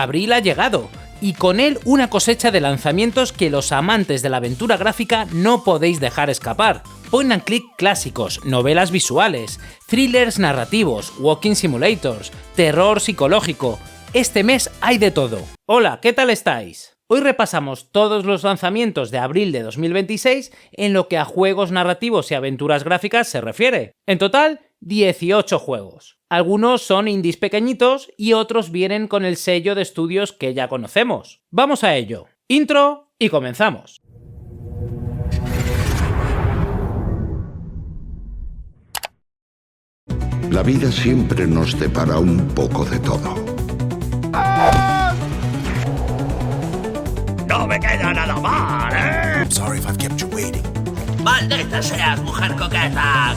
Abril ha llegado, y con él una cosecha de lanzamientos que los amantes de la aventura gráfica no podéis dejar escapar. Point and click clásicos, novelas visuales, thrillers narrativos, walking simulators, terror psicológico. Este mes hay de todo. Hola, ¿qué tal estáis? Hoy repasamos todos los lanzamientos de abril de 2026 en lo que a juegos narrativos y aventuras gráficas se refiere. En total, 18 juegos. Algunos son indies pequeñitos y otros vienen con el sello de estudios que ya conocemos. Vamos a ello. Intro y comenzamos. La vida siempre nos depara un poco de todo. ¡No me queda nada mal, eh! I'm sorry if I've kept you waiting. ¡Maldita seas, mujer coqueta!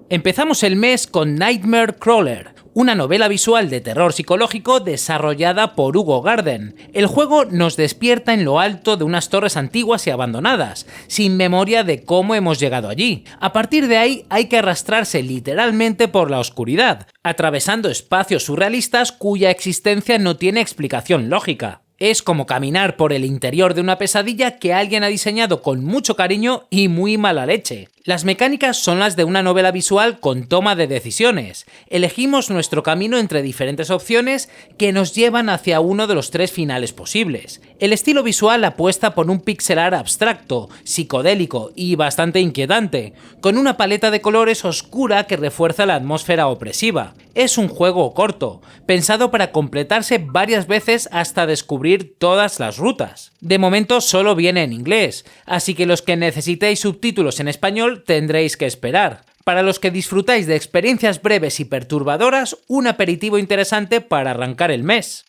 Empezamos el mes con Nightmare Crawler, una novela visual de terror psicológico desarrollada por Hugo Garden. El juego nos despierta en lo alto de unas torres antiguas y abandonadas, sin memoria de cómo hemos llegado allí. A partir de ahí hay que arrastrarse literalmente por la oscuridad, atravesando espacios surrealistas cuya existencia no tiene explicación lógica. Es como caminar por el interior de una pesadilla que alguien ha diseñado con mucho cariño y muy mala leche. Las mecánicas son las de una novela visual con toma de decisiones. Elegimos nuestro camino entre diferentes opciones que nos llevan hacia uno de los tres finales posibles. El estilo visual apuesta por un pixel art abstracto, psicodélico y bastante inquietante, con una paleta de colores oscura que refuerza la atmósfera opresiva. Es un juego corto, pensado para completarse varias veces hasta descubrir todas las rutas. De momento solo viene en inglés, así que los que necesitéis subtítulos en español tendréis que esperar. Para los que disfrutáis de experiencias breves y perturbadoras, un aperitivo interesante para arrancar el mes.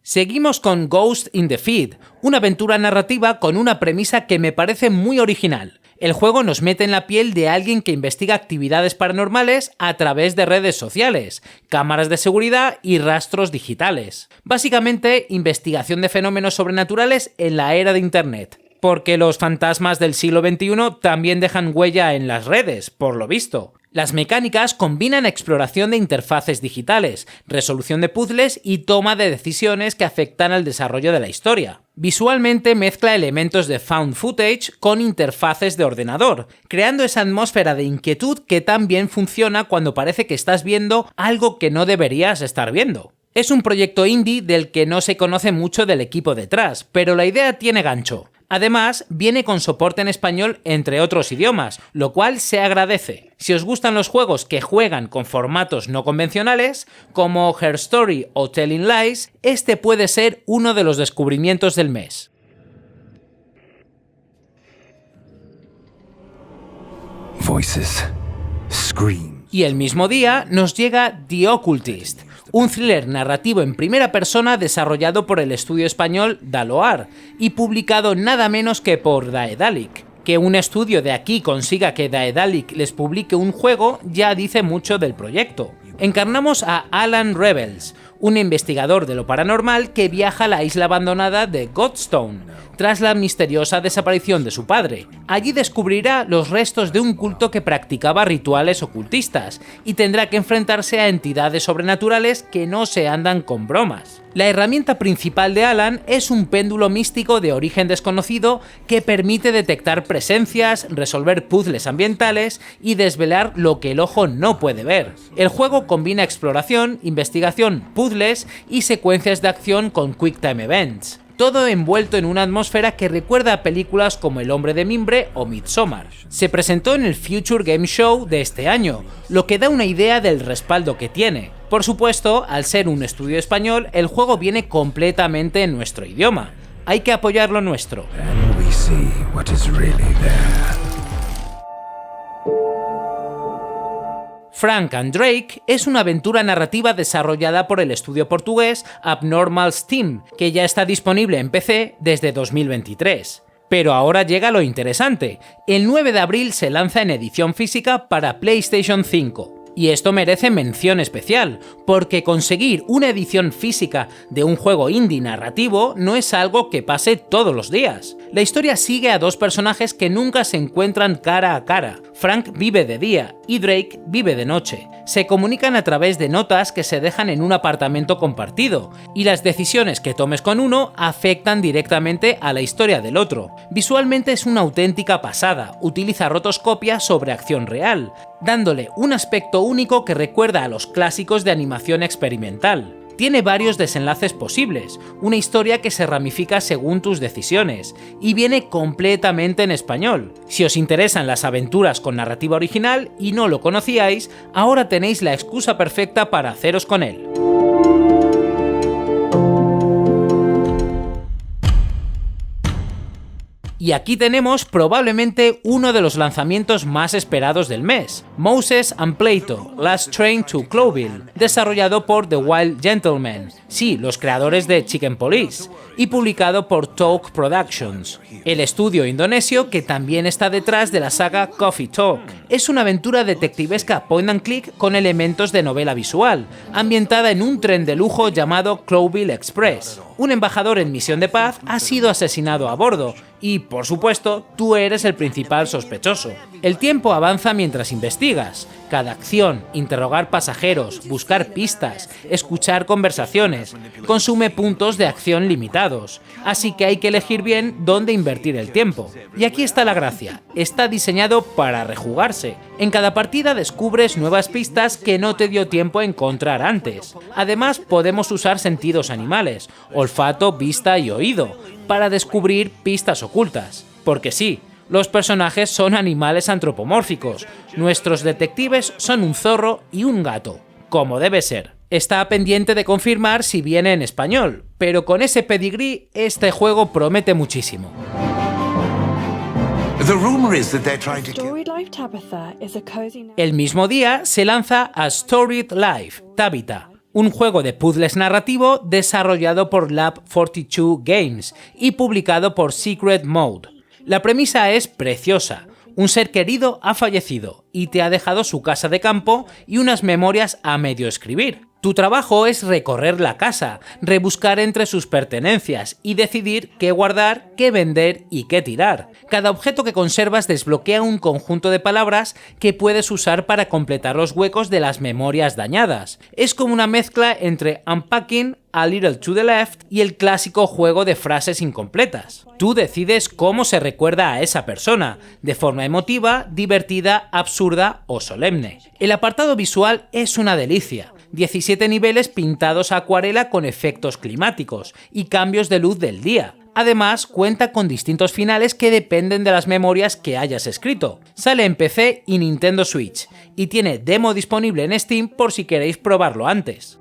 Seguimos con Ghost in the Feed, una aventura narrativa con una premisa que me parece muy original. El juego nos mete en la piel de alguien que investiga actividades paranormales a través de redes sociales, cámaras de seguridad y rastros digitales. Básicamente, investigación de fenómenos sobrenaturales en la era de Internet. Porque los fantasmas del siglo XXI también dejan huella en las redes, por lo visto. Las mecánicas combinan exploración de interfaces digitales, resolución de puzzles y toma de decisiones que afectan al desarrollo de la historia. Visualmente mezcla elementos de found footage con interfaces de ordenador, creando esa atmósfera de inquietud que tan bien funciona cuando parece que estás viendo algo que no deberías estar viendo. Es un proyecto indie del que no se conoce mucho del equipo detrás, pero la idea tiene gancho. Además, viene con soporte en español entre otros idiomas, lo cual se agradece. Si os gustan los juegos que juegan con formatos no convencionales, como Her Story o Telling Lies, este puede ser uno de los descubrimientos del mes. Voices. Scream. Y el mismo día nos llega The Occultist, un thriller narrativo en primera persona desarrollado por el estudio español Daloar y publicado nada menos que por Daedalic. Que un estudio de aquí consiga que Daedalic les publique un juego ya dice mucho del proyecto. Encarnamos a Alan Rebels, un investigador de lo paranormal que viaja a la isla abandonada de Godstone, tras la misteriosa desaparición de su padre. Allí descubrirá los restos de un culto que practicaba rituales ocultistas y tendrá que enfrentarse a entidades sobrenaturales que no se andan con bromas. La herramienta principal de Alan es un péndulo místico de origen desconocido que permite detectar presencias, resolver puzzles ambientales y desvelar lo que el ojo no puede ver. El juego combina exploración, investigación, puzzles y secuencias de acción con Quick Time Events. Todo envuelto en una atmósfera que recuerda a películas como El hombre de mimbre o Midsommar. Se presentó en el Future Game Show de este año, lo que da una idea del respaldo que tiene. Por supuesto, al ser un estudio español, el juego viene completamente en nuestro idioma. Hay que apoyar lo nuestro. And we see what is really there. Frank and Drake es una aventura narrativa desarrollada por el estudio portugués Abnormal Steam, que ya está disponible en PC desde 2023. Pero ahora llega lo interesante. El 9 de abril se lanza en edición física para PlayStation 5. Y esto merece mención especial, porque conseguir una edición física de un juego indie narrativo no es algo que pase todos los días. La historia sigue a dos personajes que nunca se encuentran cara a cara. Frank vive de día y Drake vive de noche. Se comunican a través de notas que se dejan en un apartamento compartido, y las decisiones que tomes con uno afectan directamente a la historia del otro. Visualmente es una auténtica pasada, utiliza rotoscopia sobre acción real, dándole un aspecto único que recuerda a los clásicos de animación experimental. Tiene varios desenlaces posibles, una historia que se ramifica según tus decisiones, y viene completamente en español. Si os interesan las aventuras con narrativa original y no lo conocíais, ahora tenéis la excusa perfecta para haceros con él. Y aquí tenemos probablemente uno de los lanzamientos más esperados del mes, Moses and Plato, Last Train to Cloville, desarrollado por The Wild Gentlemen, sí, los creadores de Chicken Police, y publicado por Talk Productions, el estudio indonesio que también está detrás de la saga Coffee Talk. Es una aventura detectivesca point and click con elementos de novela visual, ambientada en un tren de lujo llamado Cloville Express. Un embajador en misión de paz ha sido asesinado a bordo, y, por supuesto, tú eres el principal sospechoso. El tiempo avanza mientras investigas. Cada acción, interrogar pasajeros, buscar pistas, escuchar conversaciones, consume puntos de acción limitados, así que hay que elegir bien dónde invertir el tiempo. Y aquí está la gracia, está diseñado para rejugarse. En cada partida descubres nuevas pistas que no te dio tiempo a encontrar antes. Además, podemos usar sentidos animales, olfato, vista y oído, para descubrir pistas ocultas. Porque sí, los personajes son animales antropomórficos, nuestros detectives son un zorro y un gato, como debe ser. Está pendiente de confirmar si viene en español, pero con ese pedigrí este juego promete muchísimo. El mismo día se lanza a Storied Life, Tabitha, un juego de puzzles narrativo desarrollado por Lab 42 Games y publicado por Secret Mode. La premisa es preciosa. Un ser querido ha fallecido y te ha dejado su casa de campo y unas memorias a medio escribir. Tu trabajo es recorrer la casa, rebuscar entre sus pertenencias y decidir qué guardar, qué vender y qué tirar. Cada objeto que conservas desbloquea un conjunto de palabras que puedes usar para completar los huecos de las memorias dañadas. Es como una mezcla entre Unpacking, A Little to the Left y el clásico juego de frases incompletas. Tú decides cómo se recuerda a esa persona, de forma emotiva, divertida, absurda o solemne. El apartado visual es una delicia. 17 niveles pintados a acuarela con efectos climáticos y cambios de luz del día. Además, cuenta con distintos finales que dependen de las memorias que hayas escrito. Sale en PC y Nintendo Switch, y tiene demo disponible en Steam por si queréis probarlo antes.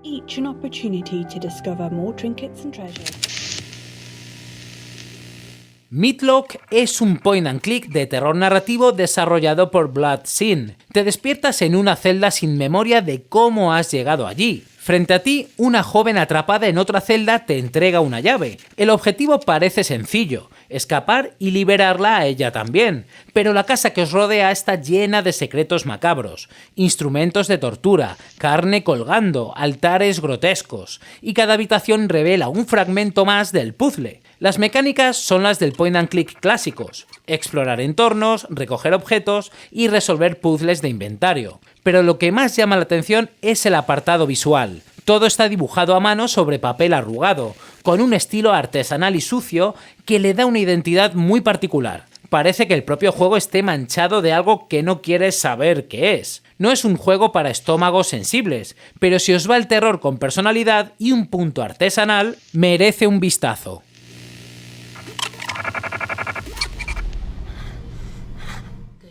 Meatlock es un point and click de terror narrativo desarrollado por Blood Sin. Te despiertas en una celda sin memoria de cómo has llegado allí. Frente a ti, una joven atrapada en otra celda te entrega una llave. El objetivo parece sencillo, escapar y liberarla a ella también, pero la casa que os rodea está llena de secretos macabros, instrumentos de tortura, carne colgando, altares grotescos, y cada habitación revela un fragmento más del puzzle. Las mecánicas son las del point and click clásicos: explorar entornos, recoger objetos y resolver puzzles de inventario. Pero lo que más llama la atención es el apartado visual. Todo está dibujado a mano sobre papel arrugado, con un estilo artesanal y sucio que le da una identidad muy particular. Parece que el propio juego esté manchado de algo que no quieres saber qué es. No es un juego para estómagos sensibles, pero si os va el terror con personalidad y un punto artesanal, merece un vistazo.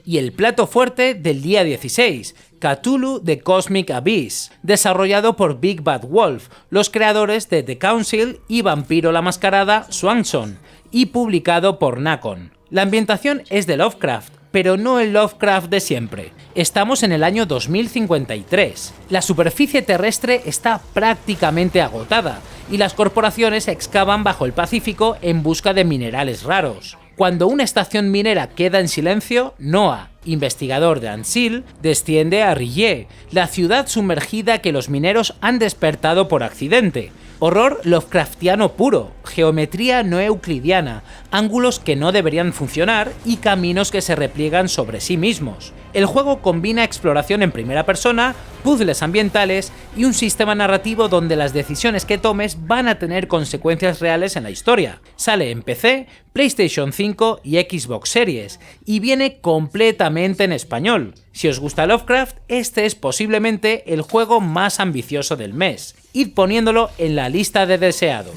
Y el plato fuerte del día 16, Cthulhu The Cosmic Abyss, desarrollado por Big Bad Wolf, los creadores de The Council y Vampiro la Mascarada Swanson, y publicado por Nacon. La ambientación es de Lovecraft, pero no el Lovecraft de siempre. Estamos en el año 2053. La superficie terrestre está prácticamente agotada, y las corporaciones excavan bajo el Pacífico en busca de minerales raros. Cuando una estación minera queda en silencio, Noah, investigador de Ansil, desciende a R'lyeh, la ciudad sumergida que los mineros han despertado por accidente. Horror Lovecraftiano puro, geometría no euclidiana, ángulos que no deberían funcionar y caminos que se repliegan sobre sí mismos. El juego combina exploración en primera persona, puzzles ambientales y un sistema narrativo donde las decisiones que tomes van a tener consecuencias reales en la historia. Sale en PC, PlayStation 5 y Xbox Series, y viene completamente en español. Si os gusta Lovecraft, este es posiblemente el juego más ambicioso del mes. Id poniéndolo en la lista de deseados.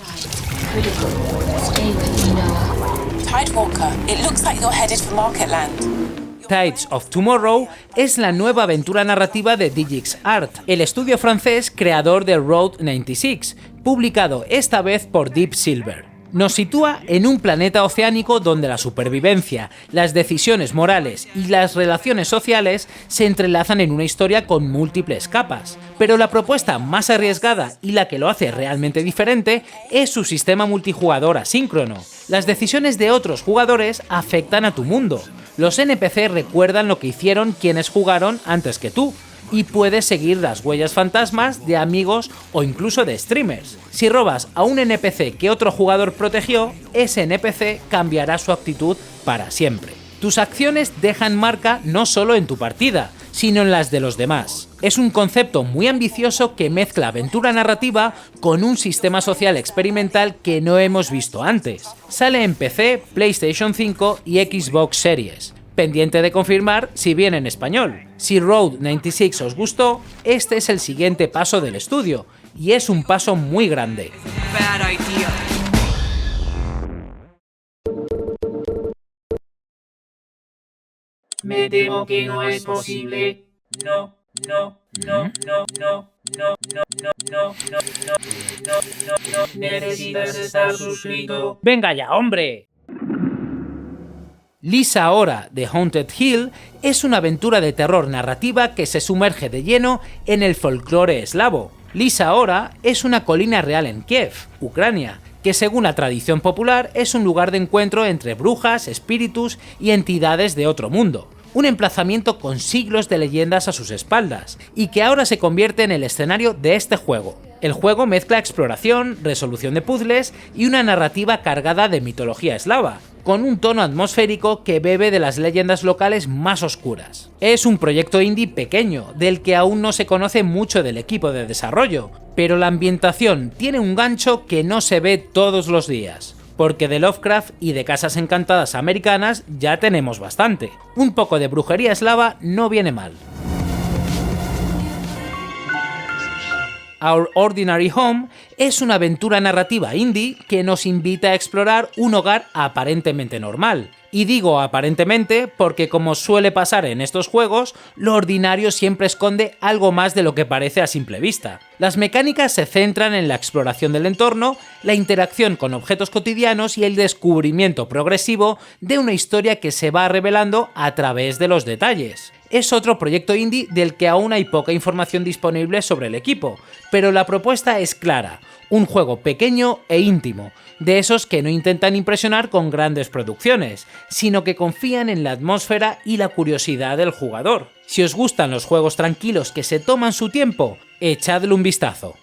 Tidewalker, it looks like you're headed for Marketland. Tides of Tomorrow es la nueva aventura narrativa de Digix Art, el estudio francés creador de Route 96, publicado esta vez por Deep Silver. Nos sitúa en un planeta oceánico donde la supervivencia, las decisiones morales y las relaciones sociales se entrelazan en una historia con múltiples capas. Pero la propuesta más arriesgada y la que lo hace realmente diferente es su sistema multijugador asíncrono. Las decisiones de otros jugadores afectan a tu mundo. Los NPC recuerdan lo que hicieron quienes jugaron antes que tú, y puedes seguir las huellas fantasmas de amigos o incluso de streamers. Si robas a un NPC que otro jugador protegió, ese NPC cambiará su actitud para siempre. Tus acciones dejan marca no solo en tu partida, sino en las de los demás. Es un concepto muy ambicioso que mezcla aventura narrativa con un sistema social experimental que no hemos visto antes. Sale en PC, PlayStation 5 y Xbox Series. Pendiente de confirmar si viene en español. Si Route 96 os gustó, este es el siguiente paso del estudio, y es un paso muy grande. Me temo que no es posible. No. Necesitas estar suscrito. ¡Venga ya, hombre! Lisa Hora de Haunted Hill es una aventura de terror narrativa que se sumerge de lleno en el folclore eslavo. Lisa Hora es una colina real en Kiev, Ucrania, que según la tradición popular es un lugar de encuentro entre brujas, espíritus y entidades de otro mundo. Un emplazamiento con siglos de leyendas a sus espaldas, y que ahora se convierte en el escenario de este juego. El juego mezcla exploración, resolución de puzzles y una narrativa cargada de mitología eslava, con un tono atmosférico que bebe de las leyendas locales más oscuras. Es un proyecto indie pequeño, del que aún no se conoce mucho del equipo de desarrollo, pero la ambientación tiene un gancho que no se ve todos los días. Porque de Lovecraft y de casas encantadas americanas ya tenemos bastante. Un poco de brujería eslava no viene mal. Our Ordinary Home es una aventura narrativa indie que nos invita a explorar un hogar aparentemente normal. Y digo aparentemente porque, como suele pasar en estos juegos, lo ordinario siempre esconde algo más de lo que parece a simple vista. Las mecánicas se centran en la exploración del entorno, la interacción con objetos cotidianos y el descubrimiento progresivo de una historia que se va revelando a través de los detalles. Es otro proyecto indie del que aún hay poca información disponible sobre el equipo, pero la propuesta es clara: un juego pequeño e íntimo, de esos que no intentan impresionar con grandes producciones, sino que confían en la atmósfera y la curiosidad del jugador. Si os gustan los juegos tranquilos que se toman su tiempo, echadle un vistazo.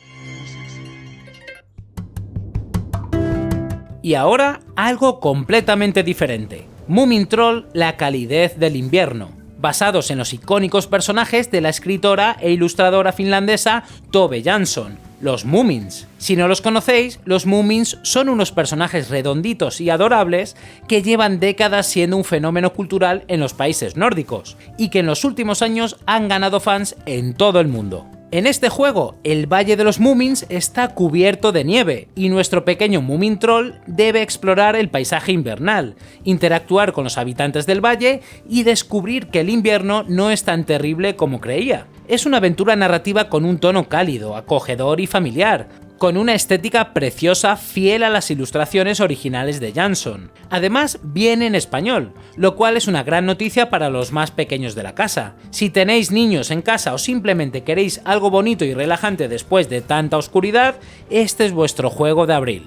Y ahora, algo completamente diferente. Moomin Troll, la calidez del invierno, basados en los icónicos personajes de la escritora e ilustradora finlandesa Tove Jansson, los Moomins. Si no los conocéis, los Moomins son unos personajes redonditos y adorables que llevan décadas siendo un fenómeno cultural en los países nórdicos, y que en los últimos años han ganado fans en todo el mundo. En este juego, el Valle de los Moomins está cubierto de nieve, y nuestro pequeño Moomin Troll debe explorar el paisaje invernal, interactuar con los habitantes del valle y descubrir que el invierno no es tan terrible como creía. Es una aventura narrativa con un tono cálido, acogedor y familiar, con una estética preciosa fiel a las ilustraciones originales de Jansson. Además, viene en español, lo cual es una gran noticia para los más pequeños de la casa. Si tenéis niños en casa o simplemente queréis algo bonito y relajante después de tanta oscuridad, este es vuestro juego de abril.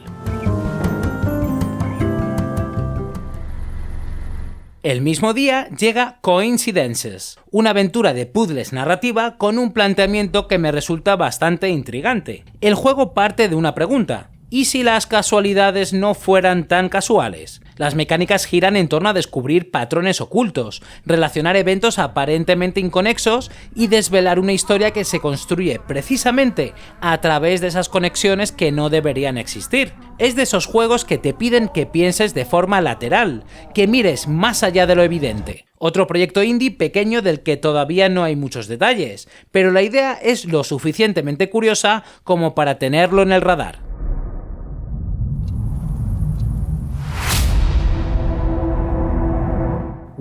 El mismo día llega Coincidences, una aventura de puzzles narrativa con un planteamiento que me resulta bastante intrigante. El juego parte de una pregunta: ¿y si las casualidades no fueran tan casuales? Las mecánicas giran en torno a descubrir patrones ocultos, relacionar eventos aparentemente inconexos y desvelar una historia que se construye precisamente a través de esas conexiones que no deberían existir. Es de esos juegos que te piden que pienses de forma lateral, que mires más allá de lo evidente. Otro proyecto indie pequeño del que todavía no hay muchos detalles, pero la idea es lo suficientemente curiosa como para tenerlo en el radar.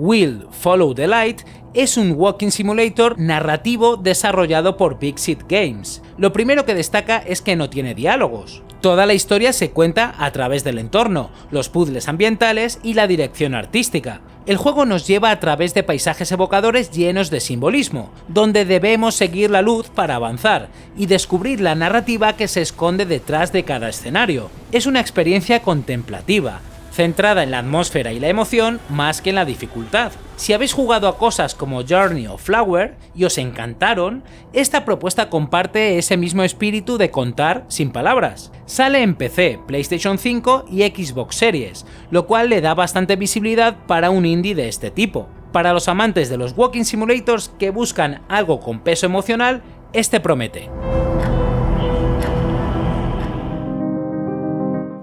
Will Follow the Light es un walking simulator narrativo desarrollado por Big Seed Games. Lo primero que destaca es que no tiene diálogos. Toda la historia se cuenta a través del entorno, los puzzles ambientales y la dirección artística. El juego nos lleva a través de paisajes evocadores llenos de simbolismo, donde debemos seguir la luz para avanzar y descubrir la narrativa que se esconde detrás de cada escenario. Es una experiencia contemplativa, centrada en la atmósfera y la emoción más que en la dificultad. Si habéis jugado a cosas como Journey o Flower y os encantaron, esta propuesta comparte ese mismo espíritu de contar sin palabras. Sale en PC, PlayStation 5 y Xbox Series, lo cual le da bastante visibilidad para un indie de este tipo. Para los amantes de los walking simulators que buscan algo con peso emocional, este promete.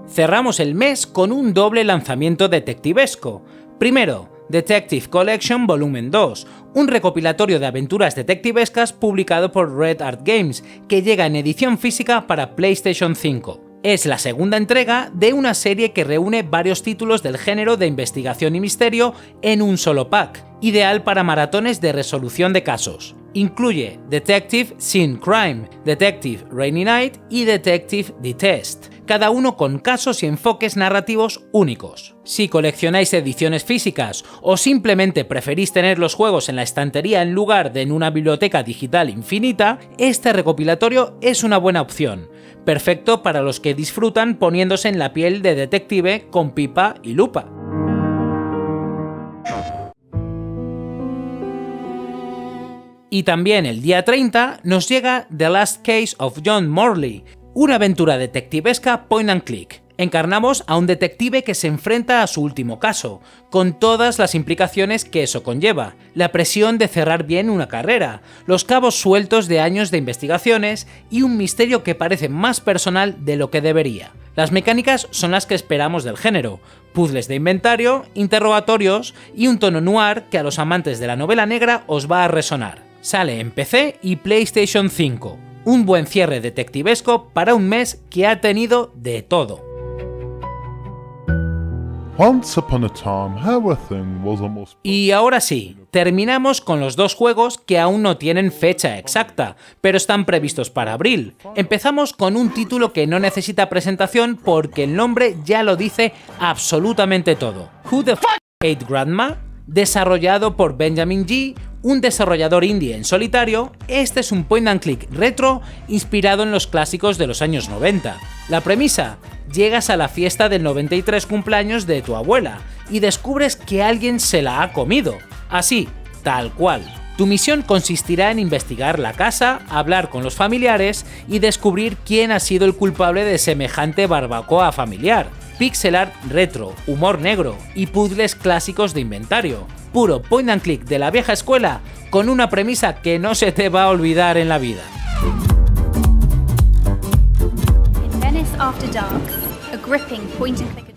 Cerramos el mes con un doble lanzamiento detectivesco. Primero, Detective Collection Volumen 2, un recopilatorio de aventuras detectivescas publicado por Red Art Games, que llega en edición física para PlayStation 5. Es la segunda entrega de una serie que reúne varios títulos del género de investigación y misterio en un solo pack, ideal para maratones de resolución de casos. Incluye Detective Scene Crime, Detective Rainy Night y Detective The Test, cada uno con casos y enfoques narrativos únicos. Si coleccionáis ediciones físicas o simplemente preferís tener los juegos en la estantería en lugar de en una biblioteca digital infinita, este recopilatorio es una buena opción, perfecto para los que disfrutan poniéndose en la piel de detective con pipa y lupa. Y también el día 30 nos llega The Last Case of John Morley, una aventura detectivesca point and click. Encarnamos a un detective que se enfrenta a su último caso, con todas las implicaciones que eso conlleva, la presión de cerrar bien una carrera, los cabos sueltos de años de investigaciones y un misterio que parece más personal de lo que debería. Las mecánicas son las que esperamos del género: puzzles de inventario, interrogatorios y un tono noir que a los amantes de la novela negra os va a resonar. Sale en PC y PlayStation 5. Un buen cierre detectivesco para un mes que ha tenido de todo. Once upon a time, how a thing was almost... Y ahora sí, terminamos con los dos juegos que aún no tienen fecha exacta, pero están previstos para abril. Empezamos con un título que no necesita presentación porque el nombre ya lo dice absolutamente todo. Who the fuck ate Grandma? Desarrollado por Benjamin G, un desarrollador indie en solitario, este es un point and click retro inspirado en los clásicos de los años 90. La premisa: llegas a la fiesta del 93 cumpleaños de tu abuela y descubres que alguien se la ha comido. Así, tal cual. Tu misión consistirá en investigar la casa, hablar con los familiares y descubrir quién ha sido el culpable de semejante barbacoa familiar. Pixel art retro, humor negro y puzzles clásicos de inventario. Puro point and click de la vieja escuela con una premisa que no se te va a olvidar en la vida.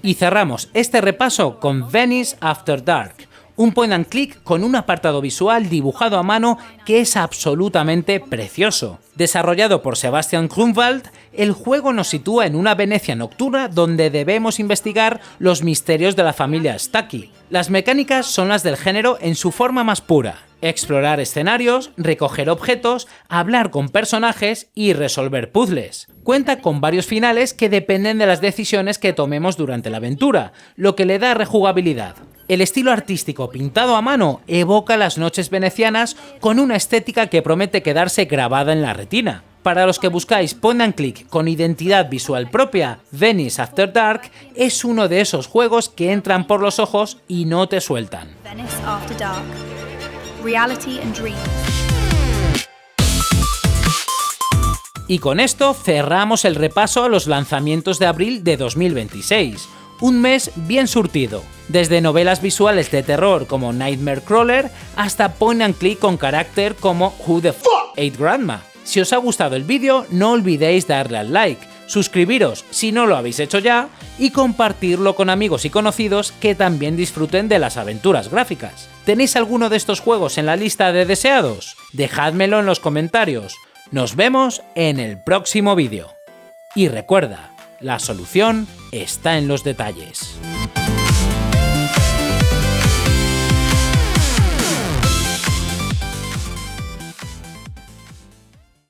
Y cerramos este repaso con Venice After Dark, un point and click con un apartado visual dibujado a mano que es absolutamente precioso. Desarrollado por Sebastian Grunwald, el juego nos sitúa en una Venecia nocturna donde debemos investigar los misterios de la familia Stucky. Las mecánicas son las del género en su forma más pura: explorar escenarios, recoger objetos, hablar con personajes y resolver puzzles. Cuenta con varios finales que dependen de las decisiones que tomemos durante la aventura, lo que le da rejugabilidad. El estilo artístico pintado a mano evoca las noches venecianas con una estética que promete quedarse grabada en la retina. Para los que buscáis point and click con identidad visual propia, Venice After Dark es uno de esos juegos que entran por los ojos y no te sueltan. Venice After Dark. Reality and dreams. Y con esto cerramos el repaso a los lanzamientos de abril de 2026. Un mes bien surtido, desde novelas visuales de terror como Nightmare Crawler hasta point and click con carácter como Who the F*** Ate Grandma. Si os ha gustado el vídeo, no olvidéis darle al like, suscribiros si no lo habéis hecho ya y compartirlo con amigos y conocidos que también disfruten de las aventuras gráficas. ¿Tenéis alguno de estos juegos en la lista de deseados? Dejádmelo en los comentarios. Nos vemos en el próximo vídeo. Y recuerda, la solución está en los detalles.